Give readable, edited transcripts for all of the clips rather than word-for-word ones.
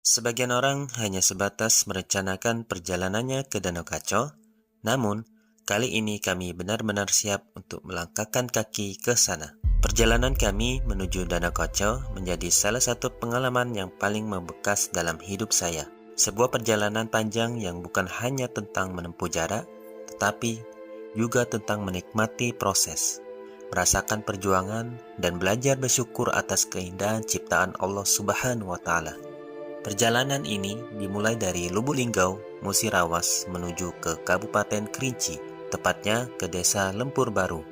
Sebagian orang hanya sebatas merencanakan perjalanannya ke Danau Kaco, namun kali ini kami benar-benar siap untuk melangkahkan kaki ke sana. Perjalanan kami menuju Danau Kaco menjadi salah satu pengalaman yang paling membekas dalam hidup saya. Sebuah perjalanan panjang yang bukan hanya tentang menempuh jarak, tetapi juga tentang menikmati proses, merasakan perjuangan, dan belajar bersyukur atas keindahan ciptaan Allah Subhanahu wa Ta'ala. Perjalanan ini dimulai dari Lubuk Linggau, Musirawas menuju ke Kabupaten Kerinci, tepatnya ke Desa Lempur Baru,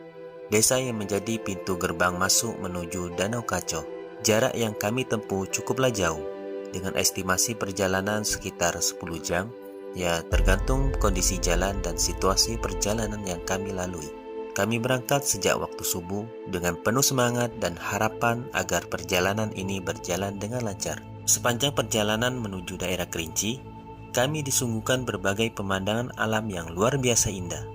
desa yang menjadi pintu gerbang masuk menuju Danau Kaco. Jarak yang kami tempuh cukuplah jauh, dengan estimasi perjalanan sekitar 10 jam, ya tergantung kondisi jalan dan situasi perjalanan yang kami lalui. Kami berangkat sejak waktu subuh dengan penuh semangat dan harapan agar perjalanan ini berjalan dengan lancar. Sepanjang perjalanan menuju daerah Kerinci, kami disuguhkan berbagai pemandangan alam yang luar biasa indah.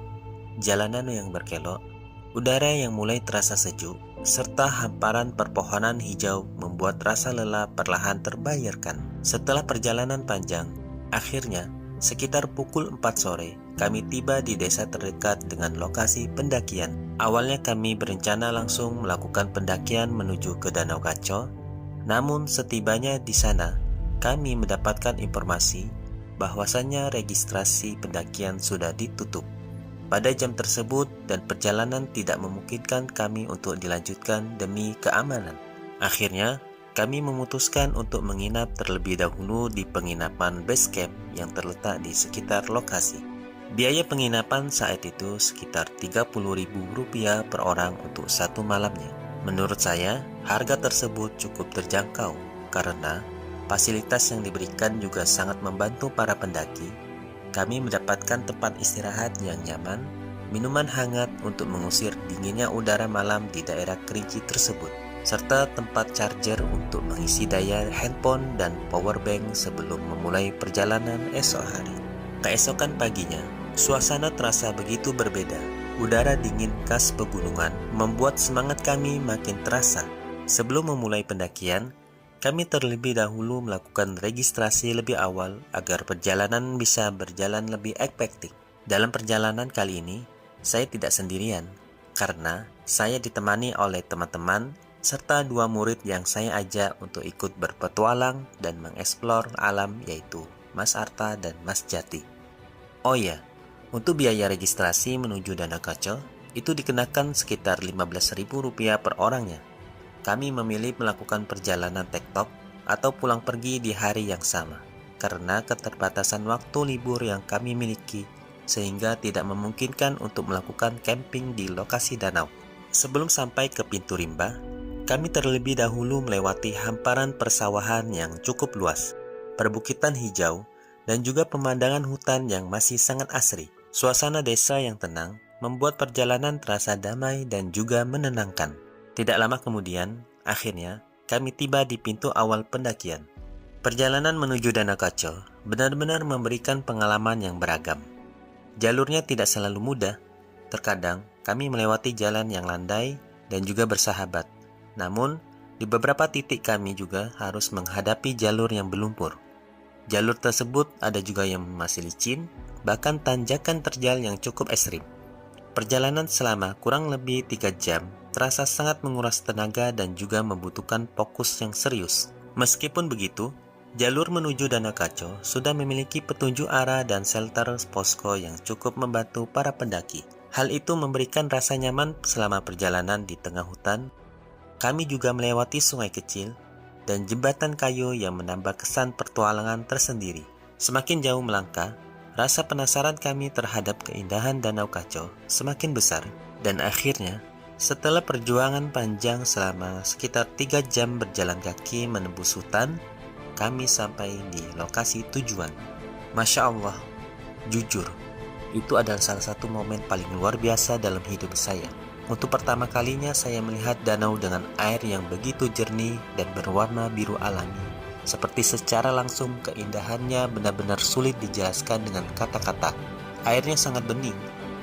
Jalanan yang berkelok, udara yang mulai terasa sejuk, serta hamparan perpohonan hijau membuat rasa lelah perlahan terbayarkan. Setelah perjalanan panjang, akhirnya sekitar pukul 4 sore, kami tiba di desa terdekat dengan lokasi pendakian. Awalnya kami berencana langsung melakukan pendakian menuju ke Danau Kaco. Namun setibanya di sana, kami mendapatkan informasi bahwasannya registrasi pendakian sudah ditutup pada jam tersebut dan perjalanan tidak memungkinkan kami untuk dilanjutkan demi keamanan. Akhirnya, kami memutuskan untuk menginap terlebih dahulu di penginapan base camp yang terletak di sekitar lokasi. Biaya penginapan saat itu sekitar Rp30.000 per orang untuk satu malamnya. Menurut saya, harga tersebut cukup terjangkau karena fasilitas yang diberikan juga sangat membantu para pendaki. Kami mendapatkan tempat istirahat yang nyaman, minuman hangat untuk mengusir dinginnya udara malam di daerah Kerinci tersebut, serta tempat charger untuk mengisi daya handphone dan powerbank sebelum memulai perjalanan esok hari. Keesokan paginya, suasana terasa begitu berbeda. Udara dingin khas pegunungan membuat semangat kami makin terasa. Sebelum memulai pendakian, kami terlebih dahulu melakukan registrasi lebih awal agar perjalanan bisa berjalan lebih efektif. Dalam perjalanan kali ini, saya tidak sendirian karena saya ditemani oleh teman-teman serta 2 murid yang saya ajak untuk ikut berpetualang dan mengeksplor alam, yaitu Mas Arta dan Mas Jati. Oh ya, untuk biaya registrasi menuju Danau Kaco itu dikenakan sekitar Rp15.000 per orangnya. Kami memilih melakukan perjalanan tektok atau pulang pergi di hari yang sama karena keterbatasan waktu libur yang kami miliki sehingga tidak memungkinkan untuk melakukan camping di lokasi danau. Sebelum sampai ke pintu rimba, kami terlebih dahulu melewati hamparan persawahan yang cukup luas, perbukitan hijau, dan juga pemandangan hutan yang masih sangat asri. Suasana desa yang tenang membuat perjalanan terasa damai dan juga menenangkan. Tidak lama kemudian, akhirnya kami tiba di pintu awal pendakian. Perjalanan menuju Danau Kaco benar-benar memberikan pengalaman yang beragam. Jalurnya tidak selalu mudah. Terkadang kami melewati jalan yang landai dan juga bersahabat. Namun, di beberapa titik kami juga harus menghadapi jalur yang berlumpur. Jalur tersebut ada juga yang masih licin, bahkan tanjakan terjal yang cukup ekstrim. Perjalanan selama kurang lebih 3 jam terasa sangat menguras tenaga dan juga membutuhkan fokus yang serius. Meskipun begitu, jalur menuju Danau Kaco sudah memiliki petunjuk arah dan shelter posko yang cukup membantu para pendaki. Hal itu memberikan rasa nyaman selama perjalanan di tengah hutan. Kami juga melewati sungai kecil dan jembatan kayu yang menambah kesan pertualangan tersendiri. Semakin jauh melangkah, rasa penasaran kami terhadap keindahan Danau Kaco semakin besar, dan akhirnya setelah perjuangan panjang selama sekitar 3 jam berjalan kaki menembus hutan, kami sampai di lokasi tujuan. Masya Allah, jujur, itu adalah salah satu momen paling luar biasa dalam hidup saya. Untuk pertama kalinya saya melihat danau dengan air yang begitu jernih dan berwarna biru alami. Seperti secara langsung keindahannya benar-benar sulit dijelaskan dengan kata-kata. Airnya sangat bening,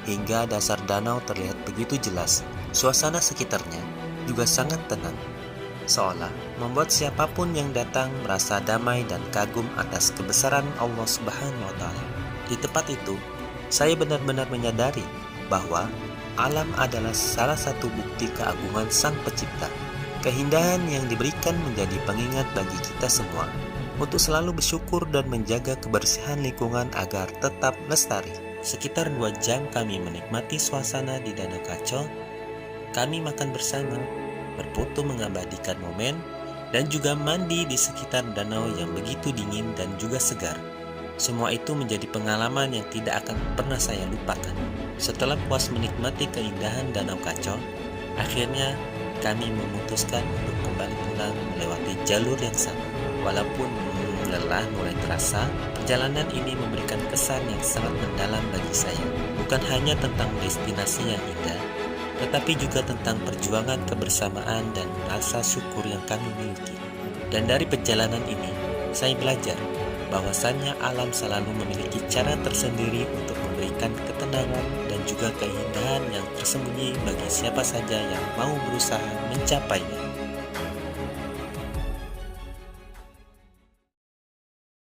hingga dasar danau terlihat begitu jelas. Suasana sekitarnya juga sangat tenang. seolah membuat siapapun yang datang merasa damai dan kagum atas kebesaran Allah Subhanahu wa Ta'ala. Di tempat itu, saya benar-benar menyadari bahwa alam adalah salah satu bukti keagungan Sang Pencipta. Keindahan yang diberikan menjadi pengingat bagi kita semua untuk selalu bersyukur dan menjaga kebersihan lingkungan agar tetap lestari. Sekitar 2 jam kami menikmati suasana di Danau Kaco. Kami makan bersama, berfoto mengabadikan momen, dan juga mandi di sekitar danau yang begitu dingin dan juga segar. Semua itu menjadi pengalaman yang tidak akan pernah saya lupakan. Setelah puas menikmati keindahan Danau Kaco, akhirnya kami memutuskan untuk kembali pulang melewati jalur yang sama. Walaupun lelah mulai terasa, perjalanan ini memberikan kesan yang sangat mendalam bagi saya. Bukan hanya tentang destinasi yang indah, tetapi juga tentang perjuangan kebersamaan dan rasa syukur yang kami miliki. Dan dari perjalanan ini, saya belajar bahwasannya alam selalu memiliki cara tersendiri untuk memberikan ketenangan dan juga keindahan yang tersembunyi bagi siapa saja yang mau berusaha mencapainya.